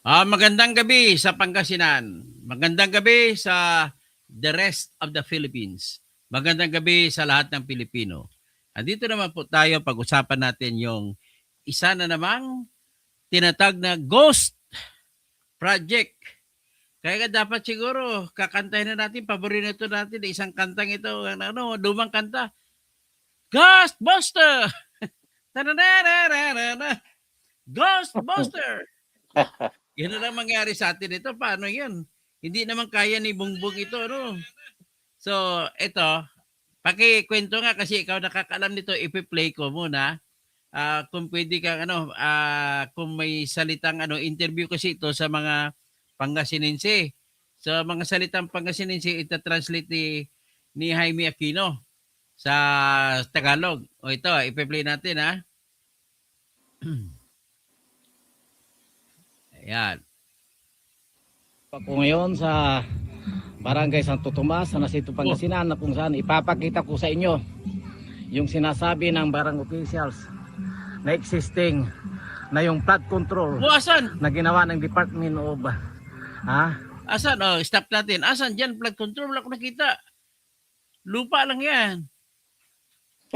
Magandang gabi sa Pangasinan. Magandang gabi sa the rest of the Philippines. Magandang gabi sa lahat ng Pilipino. Andito naman po tayo, pag-usapan natin yung isa na namang tinatag na Ghost Project. Kaya dapat siguro kakantahin na natin, paborito natin, isang kantang ito, lumang kanta. Ghostbuster! Tananana! Ghostbuster! Yan na lang mangyari sa atin ito. Paano yan? Hindi naman kaya ni Bongbong ito, no? So, ito, pakikwento nga kasi ikaw nakakaalam nito, ipi-play ko muna. Kung pwede kang kung may salitang interview kasi ito sa mga Pangasinense. Sa mga salitang Pangasinense, ita-translate ni Jaime Aquino sa Tagalog. O ito, ipi-play natin ha. Ayan. Ako ngayon sa Barangay Santo Tomas sa Nasito, Pangasinan, na kung saan ipapakita ko sa inyo yung sinasabi ng barang officials na existing na yung flood control Asan? na ginawa ng Department of Asan? Oh, stop natin. Asan dyan? Flood control. Wala ko nakita. Lupa lang yan.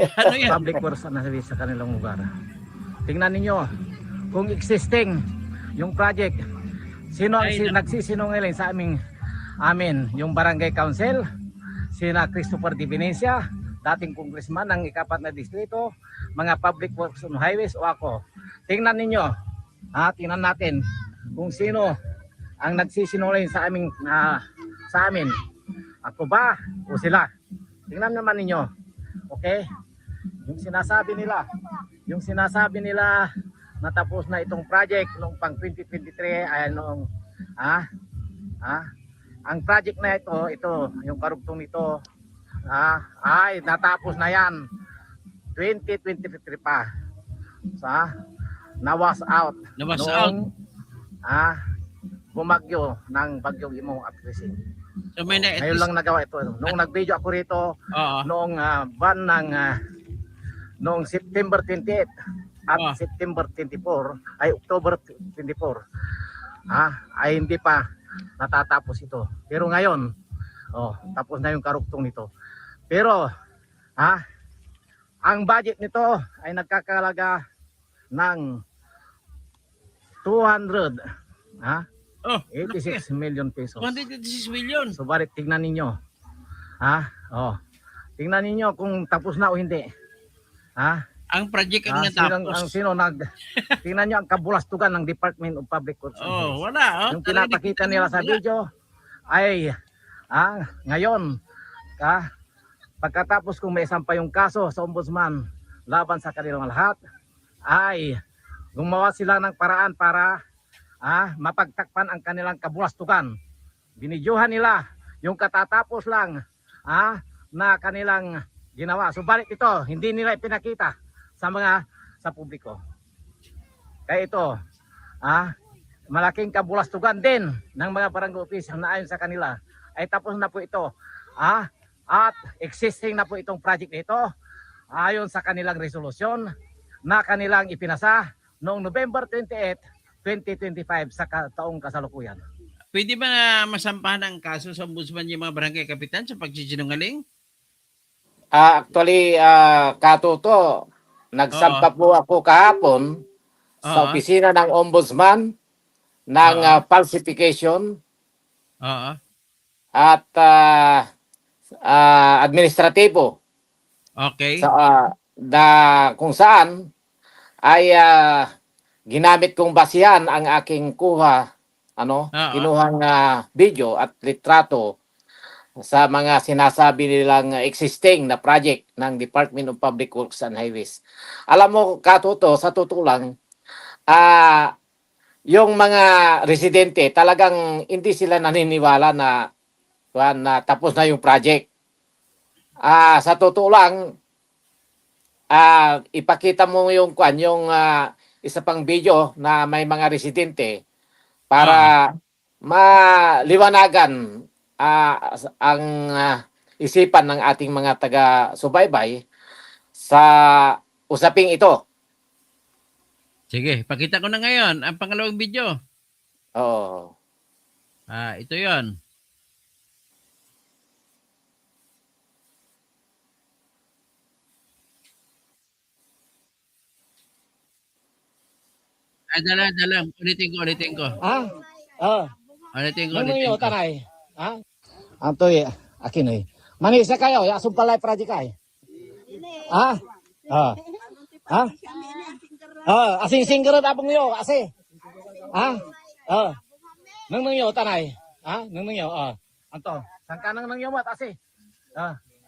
Ano yan? Public Works na sa kanilang lugar. Tingnan ninyo kung existing yung project. Sino ang nagsisinungaling sa amin? Yung Barangay Council, sina Christopher Di Venecia, dating congressman ng ikapat na distrito, mga Public Works on Highways o ako. Tingnan ninyo, tingnan natin kung sino ang nagsisinungaling sa amin. Ako ba o sila? Tingnan naman ninyo. Okay? Yung sinasabi nila natapos na itong project noong pang 2023 ay ang project na ito yung karugtong nito ay natapos na yan 2023 pa na-was out noong bumagyo ng bagyong Imong at Crising. So, ngayon lang nagawa ito. Noong nag-video ako rito noong ban ng noong September 28 at September 24 ay October 24 ay hindi pa natatapos ito. Pero ngayon tapos na yung karugtong nito. Pero ang budget nito ay nagkakalaga ng 86 million pesos. 186 million. So balit tignan ninyo. Tingnan ninyo kung tapos na o hindi. Ang project ang natapos. Tingnan nyo ang kabulastugan ng Department of Public Works. Wala. Yung pinapakita nila sa video ay ngayon pagkatapos kung may sampa yung kaso sa ombudsman laban sa kanilang lahat ay gumawa sila ng paraan para mapagtakpan ang kanilang kabulastugan. Binidyohan nila yung katatapos lang na kanilang ginawa. Subalit ito hindi nila ipinakita sa publiko. Kaya ito, malaking kabulastugan din ng mga barangay official na ayon sa kanila ay tapos na po ito. At existing na po itong project nito ayon sa kanilang resolusyon na kanilang ipinasa noong November 28, 2025 sa taong kasalukuyan. Pwede ba na masampahan ang kaso sa ombudsman yung mga barangay kapitan sa pagsisinungaling? Actually, Katuto, nagsampa po ako kahapon sa opisina ng ombudsman ng falsification at administratibo. Okay. Kung saan ay ginamit kong basihan ang aking kinuhang video at litrato sa mga sinasabi nilang existing na project ng Department of Public Works and Highways. Alam mo, Katuto, sa totoo lang, yung mga residente talagang hindi sila naniniwala na tapos na yung project. Sa totoo lang, ipakita mo yung isa pang video na may mga residente para maliwanagan ang isipan ng ating mga taga-subaybay sa usaping ito. Sige, pakita ko na ngayon ang pangalawang video. Oo. Ito yon. Dala. Ulitin ko. Ah, oh, nang yo Ulitin ko. tanay. Ha? Antoy, akin eh. Manisa kayo, ya sumpalay project kay. Ah, ah, ah, asing singkero tapong yo, kasi. Ah, nang yo tanay. Nang yo, Anto, sangka nang yo mat, asi.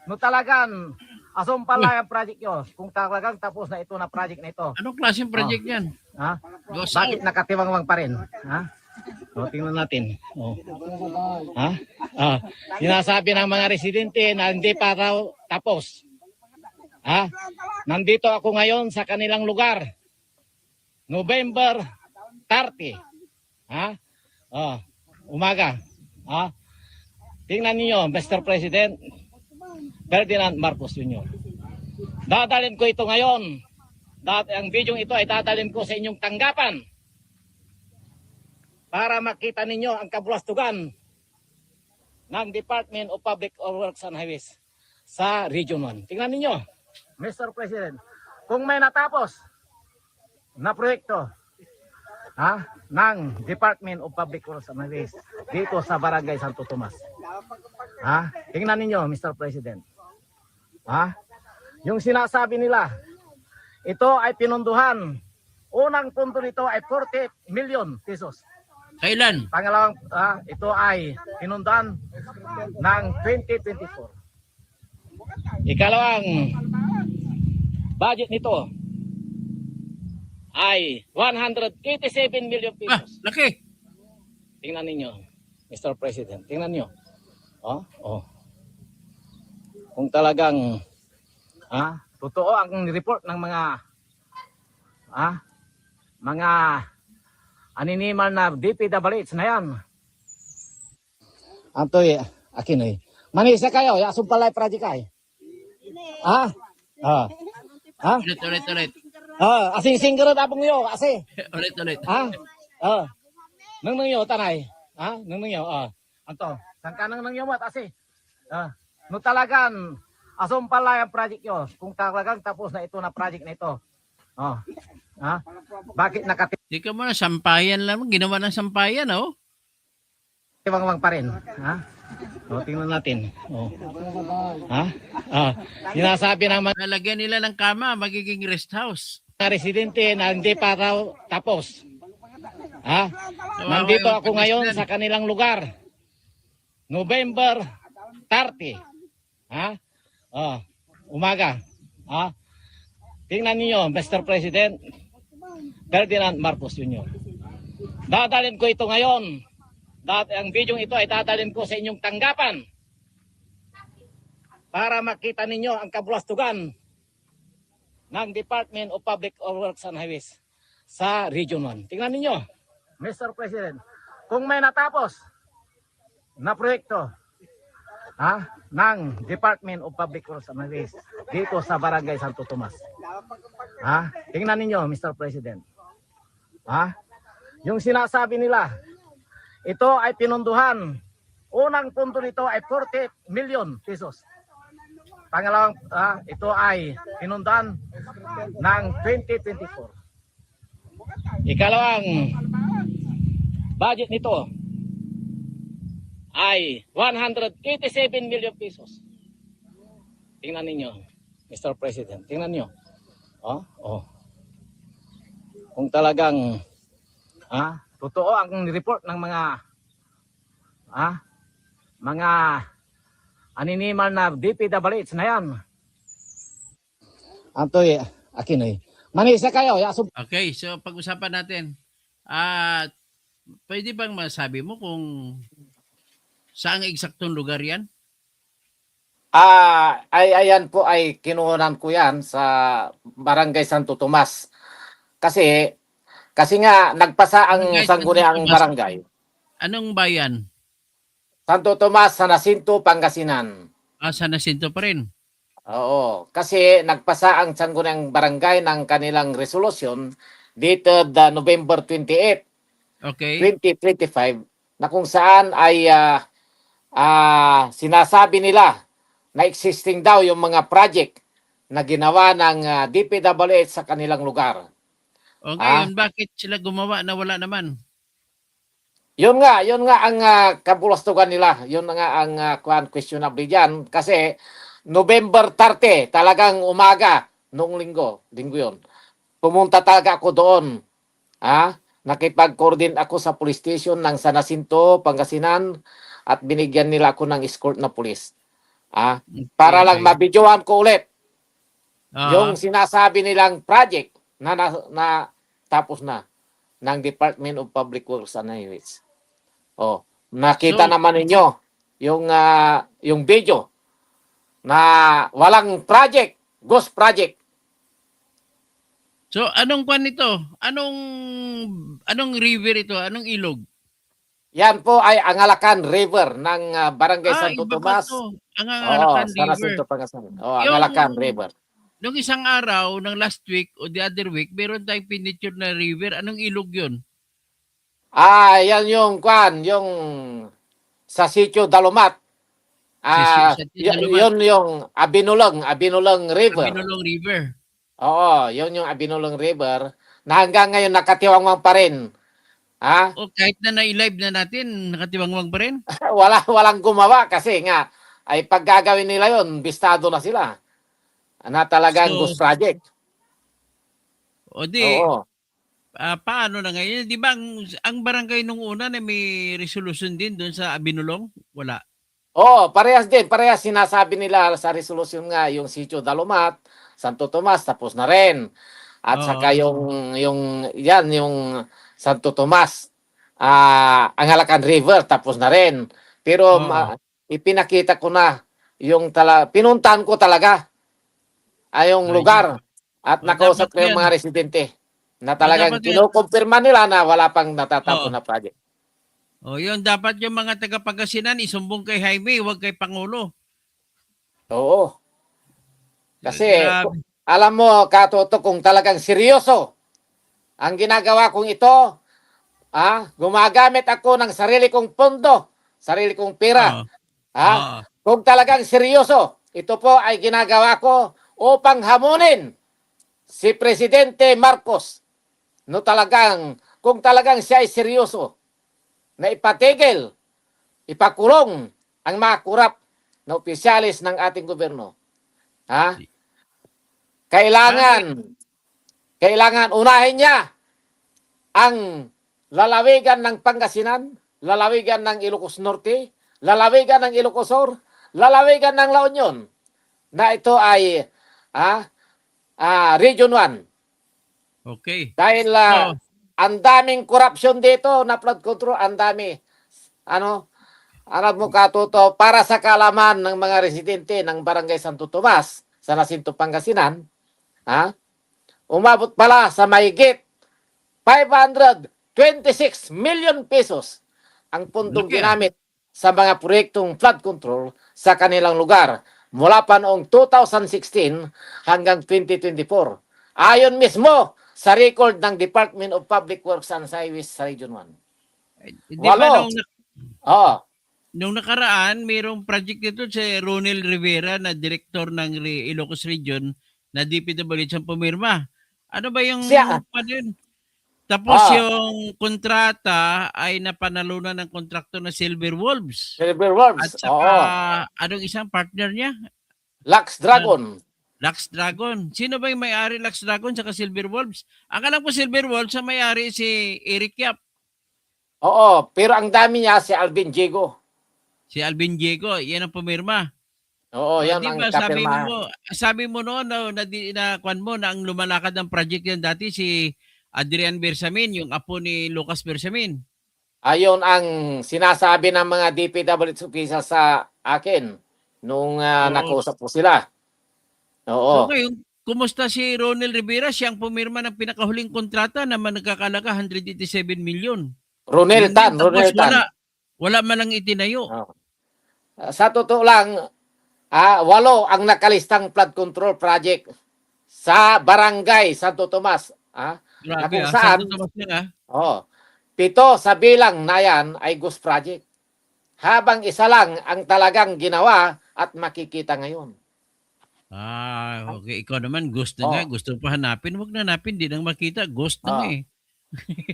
No talagan, asumpalay ang project yo. Kung talagang tapos na ito na project na ito. Anong klaseng project yan? Goes Bakit out. nakatiwangwang pa rin? Tingnan natin. Sinasabi ng mga residente na hindi pa raw tapos. Nandito ako ngayon sa kanilang lugar. November 30. Umaga. Tingnan niyo, Mr. President Ferdinand Marcos Jr. Dadalhin ko ito ngayon. Ang video ito ay dadalhin ko sa inyong tanggapan para makita ninyo ang kabulastugan ng Department of Public Works and Highways sa Region 1. Tingnan ninyo. Mr. President, kung may natapos na proyekto ng Department of Public Works and Highways dito sa Barangay Santo Tomas. Tingnan ninyo, Mr. President. Yung sinasabi nila, ito ay pinunduhan. Unang punto nito ay 40 million pesos. Kailan? Pangalawang, ito ay pinunduhan ng 2024. Ikalawang budget nito ay 187 million pesos. Laki. Tingnan ninyo, Mr. President. Tingnan nyo. Kung talagang totoo ang report ng mga aninimal na DPWH na yan. Antoy, akin eh. Manisa kayo, ya sumpalay project kay. Ulit. Asing singkero tapong yo, kasi. Ulit. Nang yo tanay. Nang yo, Anto, sangka nang yo mat, asi. No talagan, asumpalay ang project yo. Kung talagang tapos na ito na project na ito. Bakit Di ka mo na sampayan lang. Ginawa ng sampayan, oh. nakatiwangwang pa rin? Tingnan natin. Sinasabi ng mga Nalagyan nila ng kama, magiging rest house. residente na hindi pa raw tapos. Nandito ako ngayon sa kanilang lugar. November 30. Umaga. Tingnan niyo, Mr. President Ferdinand Marcos Jr. Dadalhin ko ito ngayon. Ang video ito ay dadalhin ko sa inyong tanggapan para makita ninyo ang kabulastugan ng Department of Public Works and Highways sa Region 1. Tingnan ninyo. Mr. President, kung may natapos na proyekto ng Department of Public Works and Highways dito sa Barangay Santo Tomas. Tingnan ninyo, Mr. President. Yung sinasabi nila, ito ay pinunduhan. Unang punto nito ay 40 million pesos. Pangalawang, ito ay pinunduhan ng 2024. Ikalawang budget nito ay 187 million pesos. Tingnan ninyo, Mr. President. Tingnan nyo. Kung talagang totoo ang report ng mga aninimal na DPWH na yan. Antoy, akin eh. Manisa kayo. Okay, so pag-usapan natin. Pwede bang masabi mo kung saan eksaktong lugar yan? Ayan po ay kinuhanan ko yan sa Barangay Santo Tomas. Kasi nga nagpasa ang sangguniang barangay. Anong bayan? Santo Tomas, San Jacinto, Pangasinan. San Jacinto pa rin. Oo, kasi nagpasa ang sangguniang barangay ng kanilang resolusyon dated November 28. Okay. 2025 na kung saan ay sinasabi nila na existing daw yung mga project na ginawa ng DPWH sa kanilang lugar. O ngayon, bakit sila gumawa na wala naman? Yun nga ang kabulastugan nila. Yun nga ang questionable diyan kasi November 30, talagang umaga noong linggo yun. Pumunta talaga ako doon. Nakipag-coordinate ako sa police station ng San Jacinto, Pangasinan at binigyan nila ako ng escort na pulis. Para lang mabidyohan ko ulit yung sinasabi nilang project na tapos na ng Department of Public Works and Highways. Nakita naman ninyo yung video na walang project, ghost project. So anong kwan ito? Anong river ito? Anong ilog? Yan po ay Angalacan River ng Barangay Santo iba Tomas. pa to. Ang Angalacan San River. Jacinto, Pangasinan. Angalacan River. Nung isang araw, ng last week o the other week, meron tayong pinicture na river. Anong ilog yun? Yan yung yung sa Sitio Dalomat. Yun yung Abinulong River. Abinulong River. Oo, yun yung Abinulong River na hanggang ngayon nakatiwangwang pa rin. Kahit na na-live na natin, nakatiwangwang pa rin? Walang gumawa kasi nga ay pag gagawin nila yun, bistado na sila. Na talagang ghost project. Oo. Paano na ngayon? Di ba ang barangay nung una na may resolution din doon sa Abinulong? Wala. Parehas din. Parehas sinasabi nila sa resolution nga yung Sitio Dalomat, Santo Tomas, tapos na rin. At saka yung Santo Tomas, Angalacan River, tapos na rin. Pero ipinakita ko na pinuntahan ko talaga yung lugar at nakausap ko yung mga residente na talagang kinukumpirma nila na wala pang natatapos na project. Yun, dapat yung mga taga-Pangasinan isumbong kay Jaime, huwag kay Pangulo. Oo. Kasi, alam mo, Katoto, kung talagang seryoso ang ginagawa kong ito, gumagamit ako ng sarili kong pondo, sarili kong pera. Kung talagang seryoso, ito po ay ginagawa ko upang hamunin si Presidente Marcos. Kung talagang siya ay seryoso, na ipatigil, ipakulong ang mga kurap na opisyalis ng ating gobyerno. Kailangan unahin niya ang lalawigan ng Pangasinan, lalawigan ng Ilocos Norte, lalawigan ng Ilocos Sur, lalawigan ng La Union, na ito ay Region 1. Okay. Dahil ang daming corruption dito na flood control, ang dami. Alam mo, Katoto, para sa kaalaman ng mga residente ng Barangay Santo Tomas, San Jacinto, Pangasinan, umabot pala sa mahigit 526 million pesos ang pundong ginamit sa mga proyektong flood control sa kanilang lugar mula pa noong 2016 hanggang 2024. Ayon mismo sa record ng Department of Public Works and Highways sa Region 1. Di ba nung nakaraan, mayroong project dito si Ronel Rivera na director ng Ilocos Region na DPWH ang pumirma. Ano ba yung Tapos yung kontrata ay napanalunan ng kontraktor na Silver Wolves. At saka, anong isang partner niya? Lux Dragon. Lux Dragon. Sino ba yung may-ari Lux Dragon saka Silver Wolves? Akala ko Silver Wolves ang may-ari si Eric Yap. Oo, pero ang dami niya si Alvin Diego. Si Alvin Diego, yan ang pumirma. Oo, yan ang kapirmahan. Sabi mo noon na ang lumalakad ng project yan dati si Adrian Bersamin, yung apo ni Lucas Bersamin. Ayon ang sinasabi ng mga DPWH officials sa akin nung nakausap ko sila. Oo. So ngayon, kumusta si Ronel Rivera? Siyang pumirma ng pinakahuling kontrata na nagkakalaga 187 million. Ronel Tan. Wala man lang itinayo. Sa totoo lang, 8 ang nakalistang flood control project sa Barangay Santo Tomas. Na kung saan, 7 sa bilang na yan ay ghost project. Habang isa lang ang talagang ginawa at makikita ngayon. Okay. Ikaw naman, ghost na nga. Oh. Gusto pa hanapin. Huwag na hanapin. Di nang makita. Ghost na nga Oh. eh.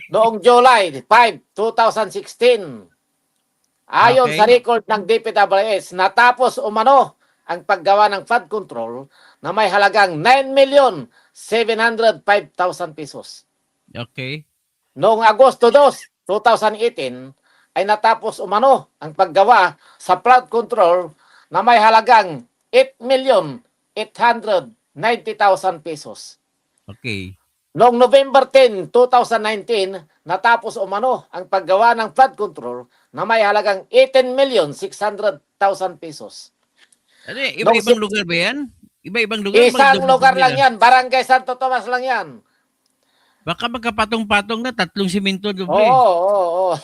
Noong July 5, 2016, ayon Okay. sa record ng DPWS, natapos umano ang paggawa ng flood control na may halagang 9,705,000 pesos. Okay. Noong Agosto 2, 2018, ay natapos umano ang paggawa sa flood control na may halagang 8,890,000 pesos. Okay. Noong November 10, 2019, natapos umano ang paggawa ng flood control na may halagang 18,600,000 pesos. Ano Nung iba-ibang lugar ba yan? Iba-ibang lugar? Isang Magdamag lugar lang nila? yan, Barangay Santo Tomas lang yan. Baka magkapatong-patong na 3 simento Oo, doble. oo, oo.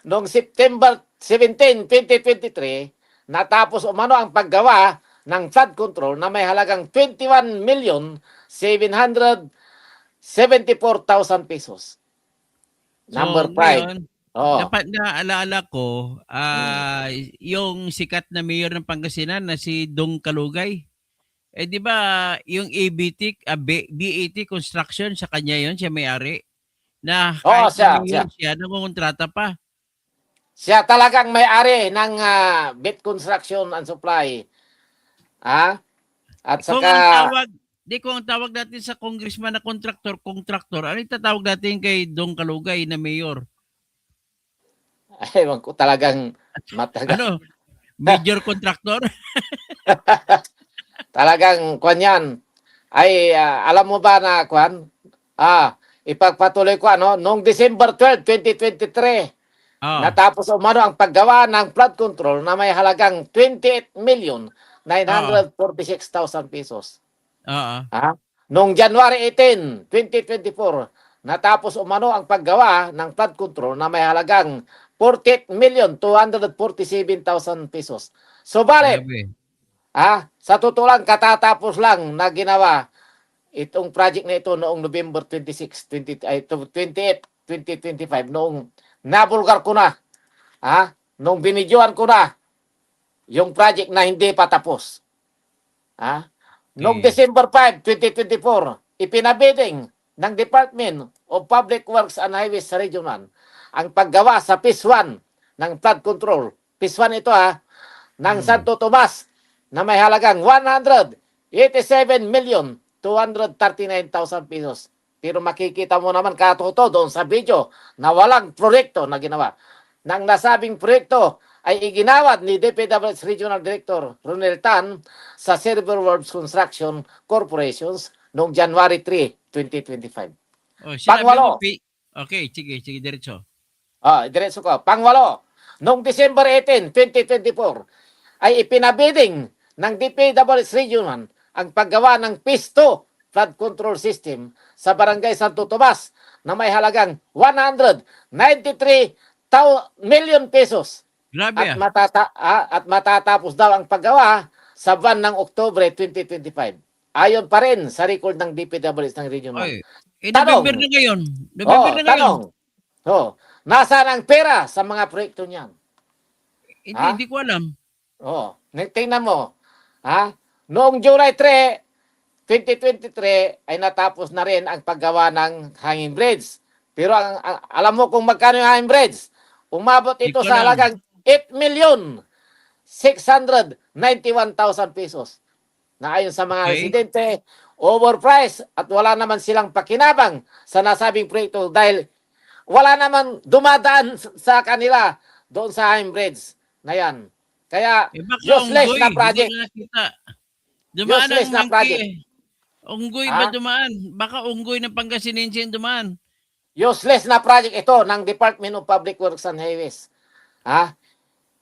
Noong September 17, 2023, natapos umano ang paggawa ng flood control na may halagang 21,774,000 pesos. Number 5. Ngayon, Oh. naalaala ko, yung sikat na mayor ng Pangasinan na si Dong Kalugay. Di ba yung BAT Construction sa kanya yon, siya may-ari. Na Oo, kahit siya. na mayor siya, nangungontrata pa. Siya talagang may-ari ng Bit Construction and Supply. At Kung saka, ang tawag, kung ang tawag natin sa congressman na kontraktor, ano yung tatawag natin kay Dong Kalugay na mayor? ewan ko talagang matagal. Ano? Major contractor? Talagang kwan yan. Ay, alam mo ba na kwan? Ipagpatuloy ko noong December 12, 2023, Oh. natapos umano ang paggawa ng flood control na may halagang 28,946,000 pesos. Oo. Noong January 18, 2024, natapos umano ang paggawa ng flood control na may halagang 48,247,000 pesos. So, bale, Grabe. sa totoo lang, katatapos lang na ginawa itong project na ito noong November 28, 2025, noong nabulgar ko na, noong binidyoan ko na yung project na hindi pa tapos. Noong Okay. December 5, 2024, ipinabidding ng Department of Public Works and Highways sa Region 1 ang paggawa sa Phase 1 ng flood control. Phase 1 ito ng Santo Tomas na may halagang 187,239,000 pesos. Pero makikita mo naman katoto doon sa video na walang proyekto na ginawa. Nang nasabing proyekto ay iginawad ni DPWH Regional Director Ronel Tan sa Silver Works Construction Corporations noong January 3, 2025. Pangwalo. Okay, sige, diretso. Diretso ko. Pangwalo. Noong December 18, 2024, ay ipinabidding ng DPWH Region 1 ang paggawa ng Phase 2 flood control system sa Barangay Santo Tomas na may halagang 193 million pesos. Grabe At matatapos daw ang paggawa sa buwan ng Oktubre 2025. Ayon pa rin sa record ng DPWH ng Region 1. November na ngayon. November na ngayon. Nasaan ang pera sa mga proyekto niyan? Hindi ko alam. Tingnan mo. Noong July 3, 2023 ay natapos na rin ang paggawa ng hanging bridge. Pero alam mo kung magkano yung hanging bridge? Umabot ito sa halagang 8,691,000 pesos. Na ayon sa mga residente, overpriced at wala naman silang pakinabang sa nasabing proyekto dahil wala naman dumadaan sa kanila doon sa hanging bridge na yan. Kaya useless na project. Dumaan Useless na project. Unggoy ba dumaan? Baka unggoy ng Pangasinense yung dumaan. Useless na project ito ng Department of Public Works and Highways.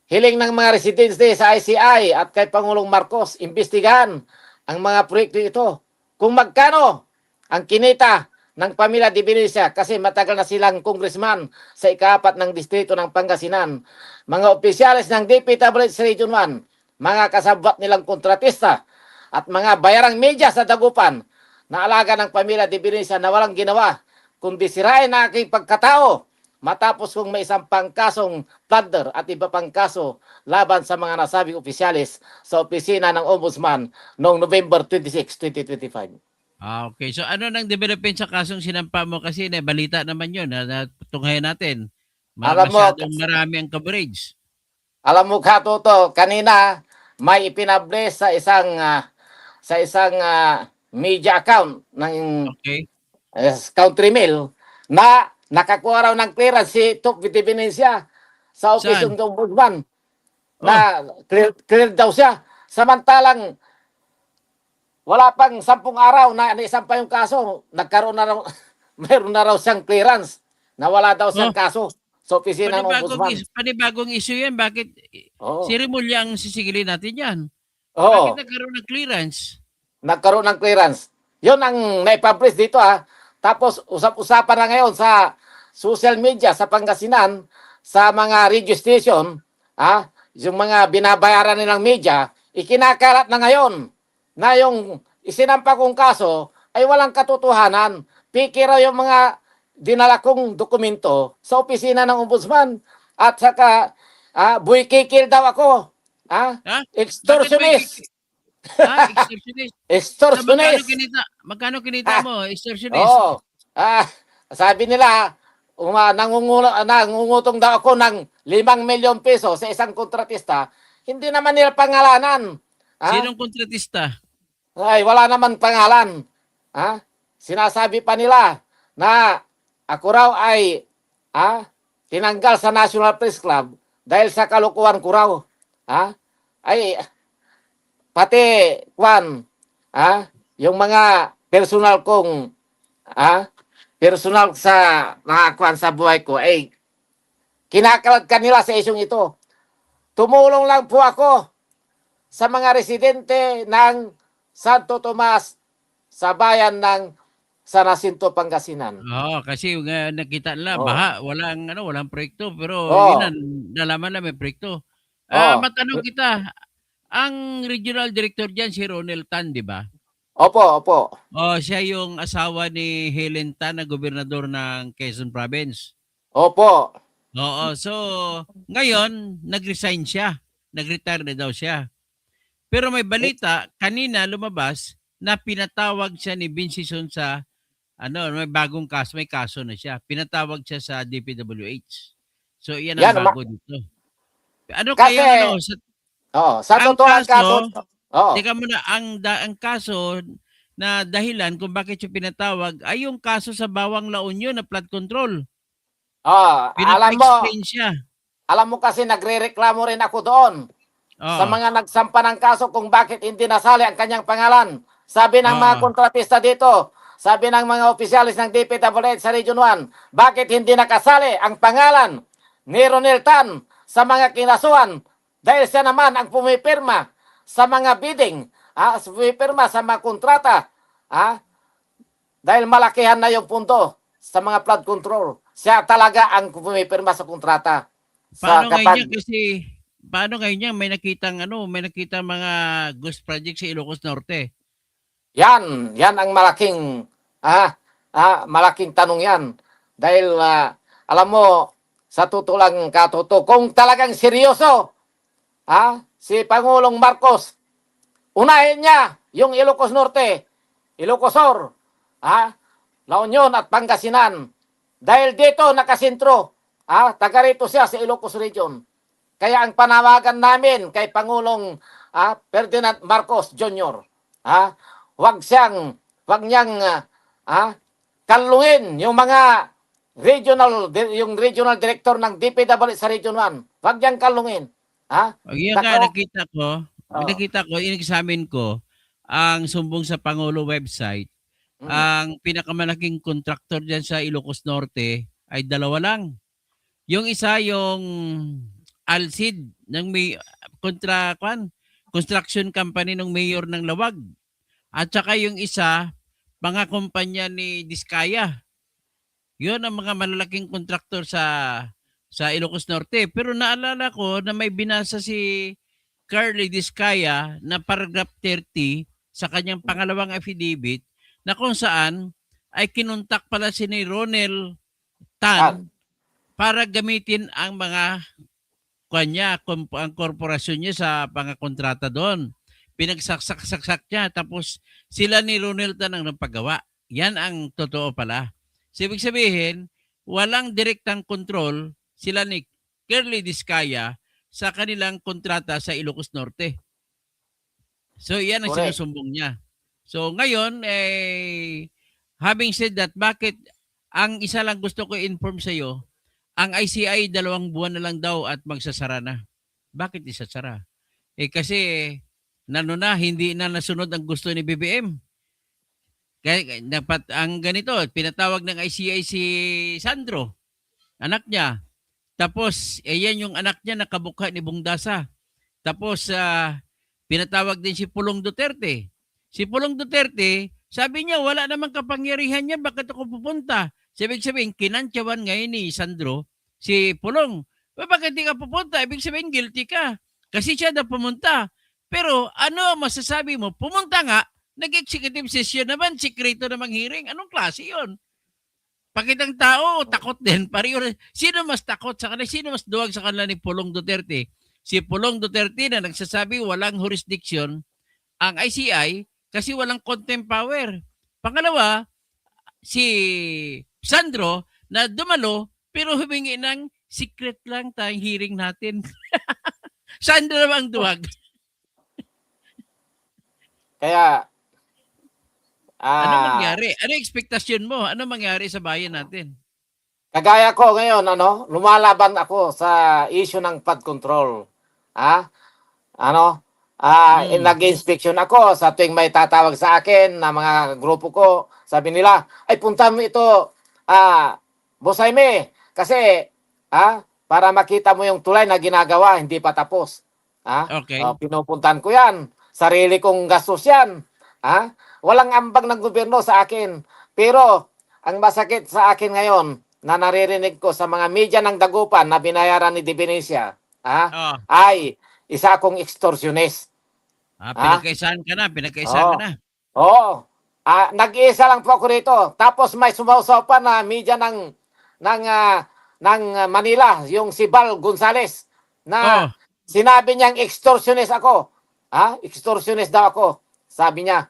Hiling ng mga residente sa ICI at kay Pangulong Marcos, imbestigahan ang mga proyekto ito. Kung magkano ang kinita ng pamilya de Benicia kasi matagal na silang congressman sa ika-4 ng distrito ng Pangasinan. Mga opisyalis ng DPWH Region 1, mga kasabwat nilang kontratista at mga bayarang media sa Dagupan na alaga ng pamilya de Benicia na walang ginawa kundi sirain na aking pagkatao, matapos kung may isang pangkasong plunder at iba pang kaso laban sa mga nasabing opisyalis sa opisina ng Ombudsman noong November 26, 2025. Okay. So ano nang development sa kasong sinampa mo kasi na balita naman 'yon na natunghayan natin. Alam mo, Masyadong marami ang coverage. Katuto, kanina may ipinable sa isang media account ng Okay. Country Mail na nakakuha raw ng clearance si Tok Vitivinencia sa Office Saan? ng Ombudsman na clear daw siya. Samantalang wala pang 10 araw na naisampa yung kaso, nagkaroon na raw, mayroon na raw siyang clearance na wala daw siyang kaso sa opisina ng Ombudsman. Panibagong issue yan. Bakit Oo. si Remulla ang sisigilin natin yan? Oo. Bakit nagkaroon ng clearance? Nagkaroon ng clearance. Yun ang naipublish dito ha. Tapos usap-usapan na ngayon sa social media sa Pangasinan, sa mga radio station, yung mga binabayaran nilang media, ikinakalat na ngayon na yung isinampa kong kaso ay walang katotohanan. Piki raw yung mga dinala kong dokumento sa opisina ng Ombudsman at saka buy kikil daw ako. Ha? Extortionist. Extortionist. Extortionist. Magkano kinita mo? Extortionist. Oo. Sabi nila, nangungutong daw ako ng 5 milyon peso sa isang kontratista. Hindi naman nila pangalanan. Sinong kontratista? Ay, wala naman pangalan. Sinasabi pa nila na ako raw ay tinanggal sa National Press Club dahil sa kalukuhan ko raw. Ay, pati, yung mga personal kong, personal sa nakakuan sa buhay ko, ay, kinakalat kanila sa isyong ito. Tumulong lang po ako sa mga residente ng Santo Tomas sa bayan ng San Jacinto, Pangasinan. Kasi nakita nila, baha, walang proyekto, pero yun na, nalaman na may proyekto. Matanong kita, ang regional director diyan si Ronel Tan, di ba? Opo. Siya yung asawa ni Helen Tan na gobernador ng Quezon Province. Opo. Oo, so ngayon nag-resign siya. Nag-retire na daw siya. Pero may balita kanina lumabas na pinatawag siya ni Vince Sison sa may bagong kaso, may kaso na siya. Pinatawag siya sa DPWH. So iyan ang bago dito. Kasi, sa totoo kaso, teka muna, ang kaso na dahilan kung bakit siya pinatawag ay yung kaso sa Bawang La Union na flood control. Pinapa-explain siya. Alam mo kasi nagrereklamo rin ako doon sa mga nagsampa ng kaso kung bakit hindi nasali ang kanyang pangalan. Sabi ng mga kontratista dito, sabi ng mga opisyalis ng DPWH sa Region 1, bakit hindi nakasali ang pangalan ni Ronel Tan sa mga kinasuhan dahil siya naman ang pumipirma sa mga bidding, pumipirma sa mga kontrata, dahil malakihan na yung punto sa mga flood control. Siya talaga ang pumipirma sa kontrata. Paano ngayon niya may nakitang mga ghost project sa Ilocos Norte? Yan ang malaking tanong yan. Dahil alam mo, sa tutulang katuto, kung talagang seryoso, si Pangulong Marcos, unahin niya yung Ilocos Norte, Ilocos Sur, La Union at Pangasinan. Dahil dito nakasentro, taga rito siya sa Ilocos Region. Kaya ang panawagan namin kay Pangulong Ferdinand Marcos Jr., wag niyang kalungin yung mga regional director ng DPWH sa Region 1. Wag niyang kalungin. Nakita ko, in-examine ko, ang sumbong sa Pangulo website, ang pinakamalaking contractor dyan sa Ilocos Norte ay 2 lang. Yung isa, yung Alcid, ng construction company ng mayor ng Lawag. At saka yung isa, mga kumpanya ni Diskaya. Yun ang mga malalaking kontraktor sa Ilocos Norte. Pero naalala ko na may binasa si Carly Diskaya na paragraph 30 sa kanyang pangalawang affidavit na kung saan ay kinontak pala si ni Ronel Tan para gamitin ang mga kanya, ang korporasyon niya sa pangakontrata doon. Pinagsaksak-saksak niya tapos sila ni Ronelton ang nagpagawa. Yan ang totoo pala. So, ibig sabihin, walang direktang control sila ni Curly Discaya sa kanilang kontrata sa Ilocos Norte. So, yan ang Correct. sinusumbong niya. So, ngayon, having said that, bakit ang isa lang gusto ko inform sa iyo, ang ICI 2 buwan na lang daw at magsasara na. Bakit isasara? Kasi hindi na nasunod ang gusto ni BBM. Kaya dapat ang ganito, pinatawag ng ICI si Sandro, anak niya. Tapos, yan yung anak niya na kabukha ni Bungdasa. Tapos, pinatawag din si Pulong Duterte. Si Pulong Duterte, sabi niya, wala namang kapangyarihan niya, bakit ako pupunta? Sabihin, kinantyawan ngayon ni Sandro, si Pulong, bakit di ka pupunta? Ibig sabihin, guilty ka. Kasi siya na pumunta. Pero ano masasabi mo? Pumunta nga, nag-executive session naman, sikreto namang hearing. Anong klase yun? Pakitang tao, takot din. Sino mas takot sa kanila? Sino mas duwag sa kanila ni Pulong Duterte? Si Pulong Duterte na nagsasabi walang jurisdiction ang ICI kasi walang contempt power. Pangalawa, si Sandro na dumalo pero humingi ng secret lang tayong hearing natin. Sandro naman ang duwag. Kaya, Ano mangyari? Ano ekspektasyon mo? Ano mangyari sa bayan natin? kagaya ko ngayon, lumalaban ako sa issue ng flood control. Nag-inspection ako sa tuwing may tatawag sa akin na mga grupo ko. Sabi nila, ay punta mo ito, Boss Jaime, kasi, para makita mo yung tulay na ginagawa, hindi pa tapos. Okay. Pinupuntahan ko yan. Sarili kong gastos yan. Walang ambag ng gobyerno sa akin. Pero, ang masakit sa akin ngayon, na naririnig ko sa mga media ng Dagupan na binayaran ni Divinesia, ay isa akong extortionist. Pinagkaisahan ka na. Oo. Nag-iisa lang po ako rito. Tapos may sumausaw pa na media ng Manila, yung si Bal Gonzales, na sinabi niyang extortionist ako. Extortionist daw ako. Sabi niya.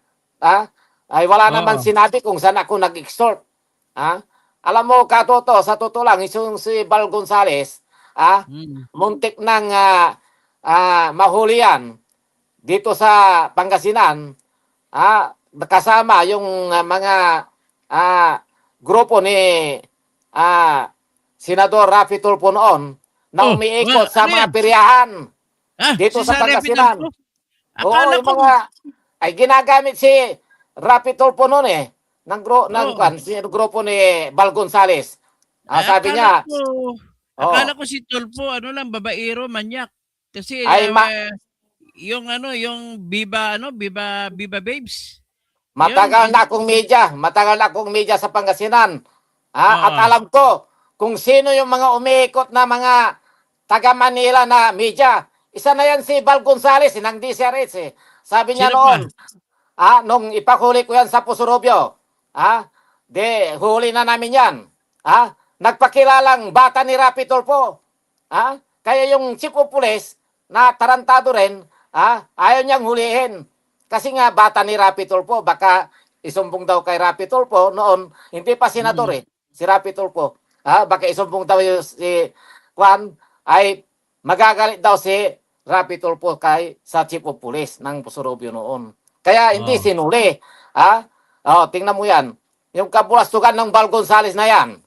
Ay wala naman sinabi kung saan ako nag-extort. Alam mo, Katoto, sa totoo lang, yung si Bal Gonzales, muntik ng mahuli yan dito sa Pangasinan, kasama yung mga grupo ni Senador Raffy Tulfo noon na umiikot sa mga piryahan dito sa Pangasinan. Akala ko ay ginagamit si Raffy Tulfo noon ng grupo ni Bal Gonzales. Sabi niya, akala ko si Tulfo, babaero, manyak. Kasi yung Viva Babes. Matagal na akong media sa Pangasinan. At alam ko kung sino yung mga umiikot na mga taga Manila na media. Isa na yan si Bal Gonzales ng DCRH. Sabi niya noon, nung ipahuli ko yan sa Pusurubio, huli na namin yan. Nagpakilalang bata ni Raffy Tulfo. Kaya yung chief of police na tarantado rin, ayaw niyang hulihin. Kasi nga bata ni Raffy Tulfo, baka isumbong daw kay Raffy Tulfo noon, hindi pa senador si Raffy Tulfo. Baka isumbong daw si Juan, ay magagalit daw si Raffy Tulfo sa chief of police ng Pusurubio noon. Kaya hindi sinuli. Tingnan mo yan. Yung kabulastugan ng Bal Gonzales na yan.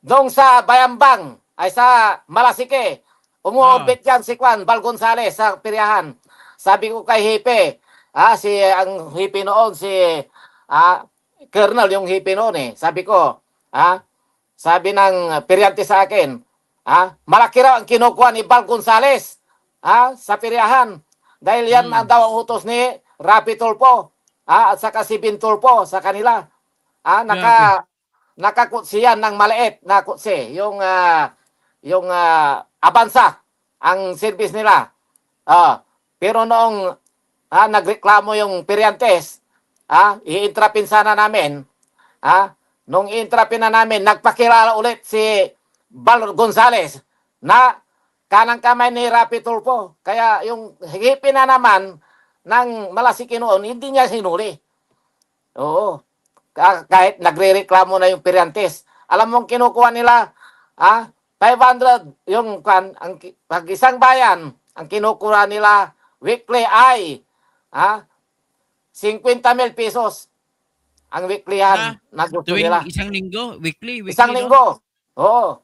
Doon sa Bayambang, ay sa Malasike, umuorbit yan si Bal Gonzales sa piryahan. Sabi ko kay Hipe, ang Hipe noon, Colonel yung Hipe noon Sabi ko, sabi ng piryante sa akin, malaki raw ang kinukuha ni Bal Gonzales sa piryahan. Dahil yan ang daw ang utos ni Raffy Tulfo. At saka si Bin Tulfo sa kanila. Nakakutsiyan ng maliit na kutsi. Yung Avanza ang service nila. Pero noong nagreklamo yung Periantes, iintrapin sana namin, nung intrapin na namin, nagpakilala ulit si Bal Gonzales na kanang kamay ni Rapi Tulfo. Kaya yung higipin na naman ng Malasiki noon, hindi niya sinuli. Oo. Kahit nagre-reklamo na yung Periantes. Alam mong kinukuha nila, 500 yung pag isang bayan, ang kinukuha nila weekly ay 50,000 pesos ang weeklyhan na gusto Tuwing nila. isang linggo, weekly, Isang no? linggo. Oo.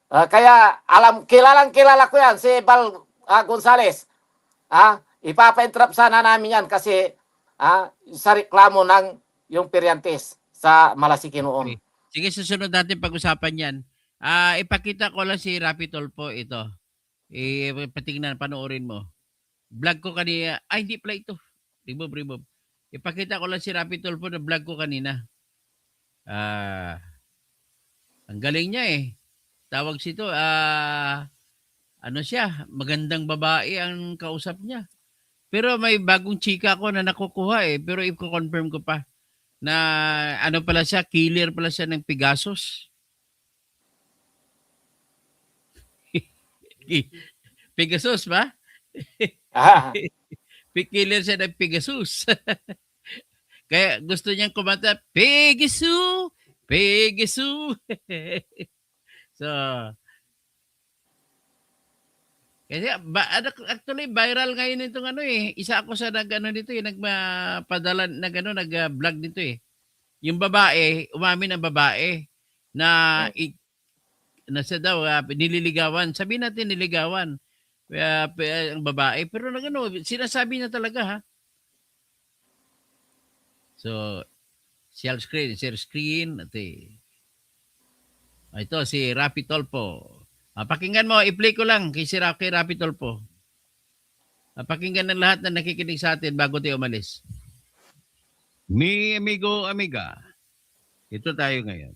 Kaya kilala ko yan, si Bal Gonzales. Ipapa-entrap sana namin yan kasi sa reklamo ng yung Periantes sa Malasiki noon. Okay. Sige, susunod natin pag-usapan yan. Ipakita ko lang si Rapi Tulfo ito. Patingnan, panoorin mo. Vlog ko kanina. Ay, hindi pala ito. Remove. Ipakita ko lang si Rapi Tulfo na vlog ko kanina. Ang galing niya eh. Tawag sito, ano siya, magandang babae ang kausap niya. Pero may bagong chika ko na nakukuha eh. Pero i-confirm ko pa na ano pala siya, killer pala siya ng Pegasus. Pegasus ba? Killer siya ng Pegasus. Kaya gusto niyang kumanta, Pegasus! Pegasus! So, kasi actually viral ngayon itong isa ako sa nito nagpadala nag-vlog nito eh. Yung babae, umamin ang babae na nasa daw nililigawan. Sabihin natin niligawan ang babae, pero sinasabi niya talaga ha. So, share screen ito si Rapi Tulfo. Pakinggan mo, i-play ko lang kay Rapi Tulfo. Pakinggan ng lahat na nakikinig sa atin bago tayo umalis. Mi amigo, amiga. Ito tayo ngayon.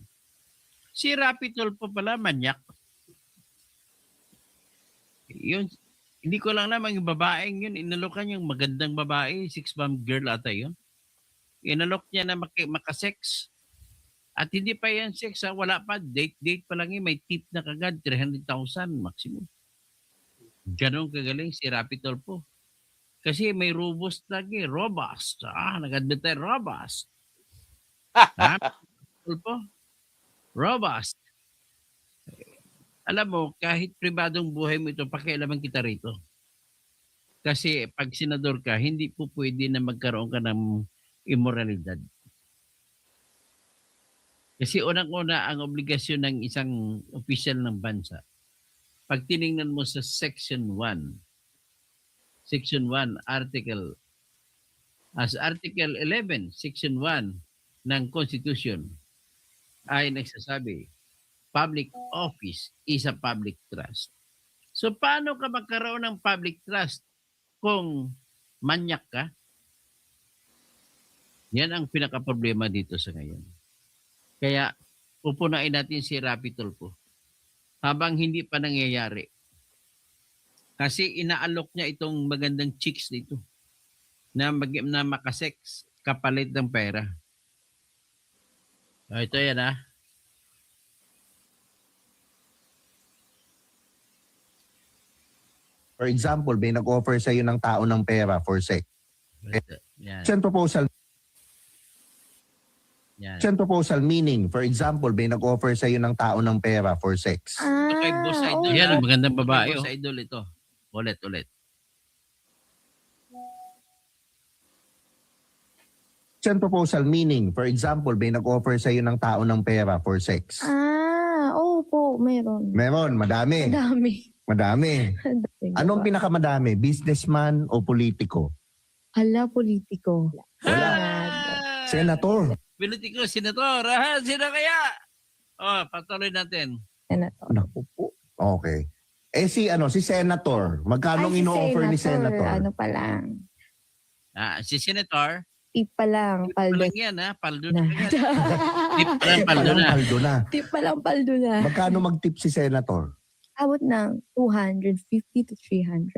Si Rapi Tulfo pala, manyak. Yun, hindi ko lang naman yung babaeng yun. Inalokan yung magandang babae, 6-bomb girl ata yun. Inalok niya na makasex. At hindi pa yan sex, wala pa. Date pa lang yun. May tip na kagad, 300,000 maximum. Ganon kagaling si Rapi Tulfo. Kasi may robust lagi. Robust. Nag-advertise robust. Tulfo? Robust. Alam mo, kahit pribadong buhay mo ito, pakialaman kita rito. Kasi pag senador ka, hindi po pwede na magkaroon ka ng immoralidad. Kasi unang-una ang obligasyon ng isang opisyal ng bansa. Pag tiningnan mo sa Section 1, Article 11, Section 1 ng Constitution ay nagsasabi, public office is a public trust. So paano ka magkaroon ng public trust kung manyak ka? Yan ang pinaka-problema dito sa ngayon. Kaya pupunain natin si Rapi Tulfo habang hindi pa nangyayari. Kasi inaalok niya itong magandang chicks dito na makasex kapalit ng pera. Ito yan For example, may nag-offer sa'yo ng tao ng pera for sex. Yan. Send proposal. Yan. Send proposal meaning, for example, may nag-offer sa'yo ng tao ng pera for sex. Ito kay Boss Idol. Yan ang magandang babae. Boss Idol ito. Ulit. Send proposal meaning, for example, may nag-offer sa'yo ng tao ng pera for sex. Opo, meron. Meron, madami. Madami. Anong pinakamadami? Businessman o politiko? Ala, politiko. Wala. Senator. Politiko, senator. Sino kaya? Patuloy natin. Senator. Naku po. Okay. Si Senator. Magkano Si ino-offer ni Senator? Ano pa lang. Si Senator. Tip pa lang, paldo Palang yan paldo na. na. Tip pa lang, paldo na. Paldo na. Tip pa lang, paldo na. Magkano mag-tip si Senator? Abot ng 250 to 300.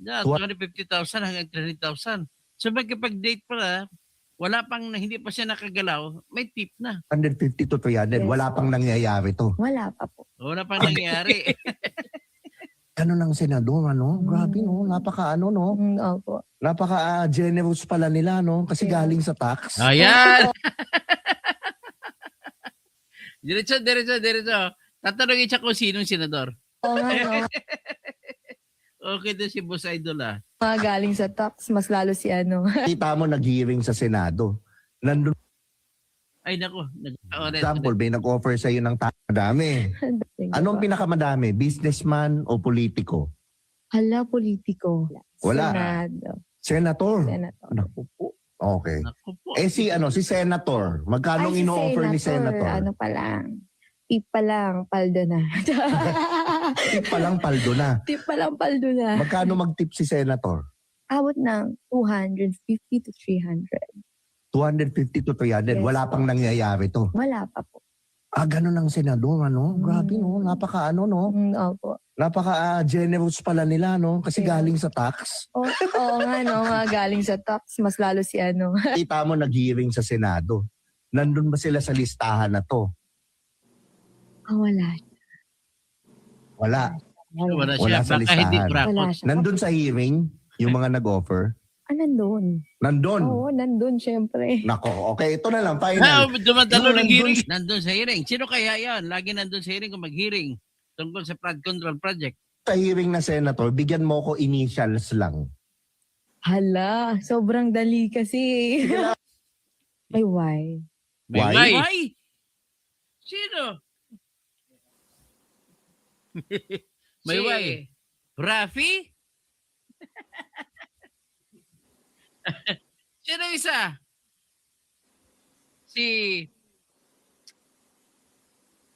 Yeah, 250,000 hanggang 300,000. So magkipag-date pala, wala pang, hindi pa siya nakagalaw, may tip na. 150 to 300. Yes, Wala pang po. nangyayari to. Wala pa po. Wala pang nangyayari. Ano ng senador, ano? Grabe, no? Napaka, ano, no? Opo. Napaka generous pala nila, no? Kasi Yeah. galing sa tax. Ayan! Diretso. Tatanungin siya kung sinong senador. Oo nga, no? Okay din si Boss Idol ah. Mga galing sa tax, mas lalo si ano. Kita mo nag-hearing sa Senado. Nandun, Ay nako. example, may nag-offer sa'yo ng madami. Anong pinakamadami? Businessman o politiko? Hala, politiko. Wala. Senado. Senator. Senator. Naku po. Okay. Naku po. Si Senator. Magkano Ay, si ino-offer ni Senator? Ano pa lang. Tip pa lang, paldo na. Tip pa lang, paldo na. Tip pa lang, paldo na. Magkano mag-tip si Senator? Abot ng 250 to 300. 250 to 300. Yes. Wala pang nangyayari to. Wala pa po. Ganun ang senador, ano? Grabe, no? Napaka, ano, no? Opo. Napaka generous pala nila, no? Kasi Yeah. galing sa tax. Oo nga, no? Mga galing sa tax, mas lalo si ano. Kita mo nag-hearing sa Senado. Nandun ba sila sa listahan na to? Wala. Wala. Wala Wala siya. sa Baka hindi listahan. Wala bracket. siya. Nandun sa hearing, yung mga nag-offer. Nandun. Nandun. Oo, nandun, syempre. Nako, okay. Ito na lang, Ha, final. dumadalo Yung ng nandun- hearing. Nandun sa hearing. Sino kaya yan? Lagi nandun sa hearing kung mag-hearing tungkol sa flood control project. Sa hearing na senator, bigyan mo ko initials lang. Hala, sobrang dali kasi. May why. Why? Why? Sino? May Si- why. Rafi? Sino isa? Si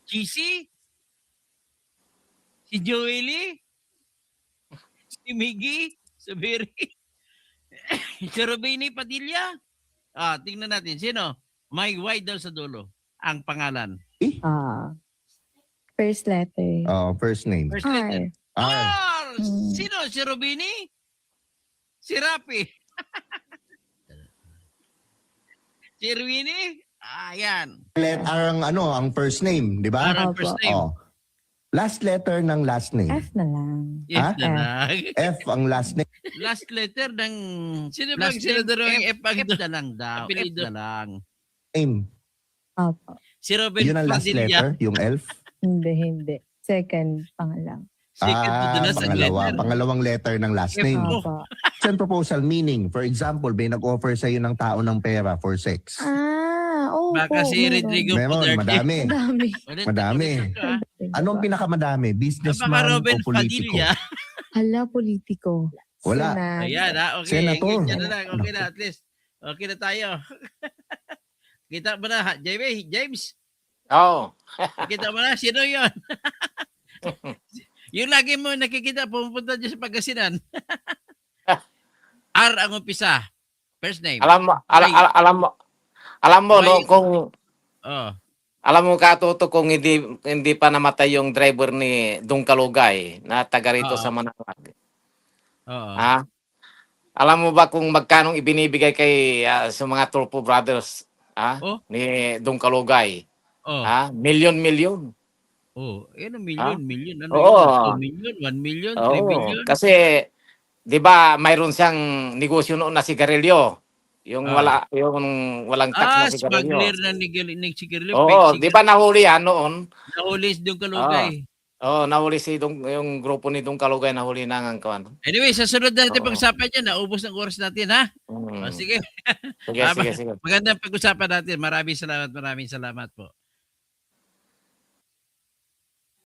GC? Si Joely? Si Miggy? Si Berry? Si Robini Padilla? Tingnan natin. Sino? May Y daw sa dulo. Ang pangalan. First letter. First name. First letter. R. R. Sino? Si Robini? Si Rapi? Si Erwini? Ayan. Ang ang first name, di ba? Parang Opo. first name. Oh. Last letter ng last name. F na lang. Yes Ha? na lang. F ang last name. Last letter ng... Sino ba last ang senador name, ng F na lang daw. F Apelido. na lang. Opo. Si Robin Yun ang last Padilla. letter, yung elf. Hindi. Second, pangalang. Second to the last letter. Pangalawang letter ng last F. name. Oh. Opo. Send proposal meaning, for example, may nag-offer sa'yo ng tao ng pera for sex. Oo. Baka si Rodrigo Meron, Duterte. madami. Dami. Madami. Anong pinakamadami? Baka Businessman Robin o politiko? Padilla. Hala, politiko. Wala. Senado. Ayan okay. Senator. Yan na lang. Okay na at least. Okay na tayo. Kita mo na, James? Oo. Kita mo na, sino yun? Yung lagi mo nakikita, pumunta dyan sa Pangasinan. R ang umpisa. First name. Alam mo no Why? kung Oh. alam mo katuto kung hindi pa namatay yung driver ni Dung Kalugay na taga rito Oo. sa Manawag. Oo. Ha? Alam mo ba kung magkano ibinibigay kay sa mga Tulfo Brothers Oh. ni Dung Kalugay? Oh. Milyon. Oh, ano million. Ano Oo. yun? 2 million, 1 million, 3 million. Kasi 'di ba mayroon siyang negosyo noon na sigarilyo. Yung walang tax na sigarilyo. Smuggler na ni sigarilyo. Oo, 'di ba nahuli yan noon? Nahuli doon Kalugay. Nahuli yung grupo ni Dung Kalugay nahuli na ng kawan. Anyway, sa sunod natin Oo. pag-usapan yan. Naubos ng oras natin, ha? Mm. Sige. Sige. Magandang pag-usapan natin. Maraming salamat po.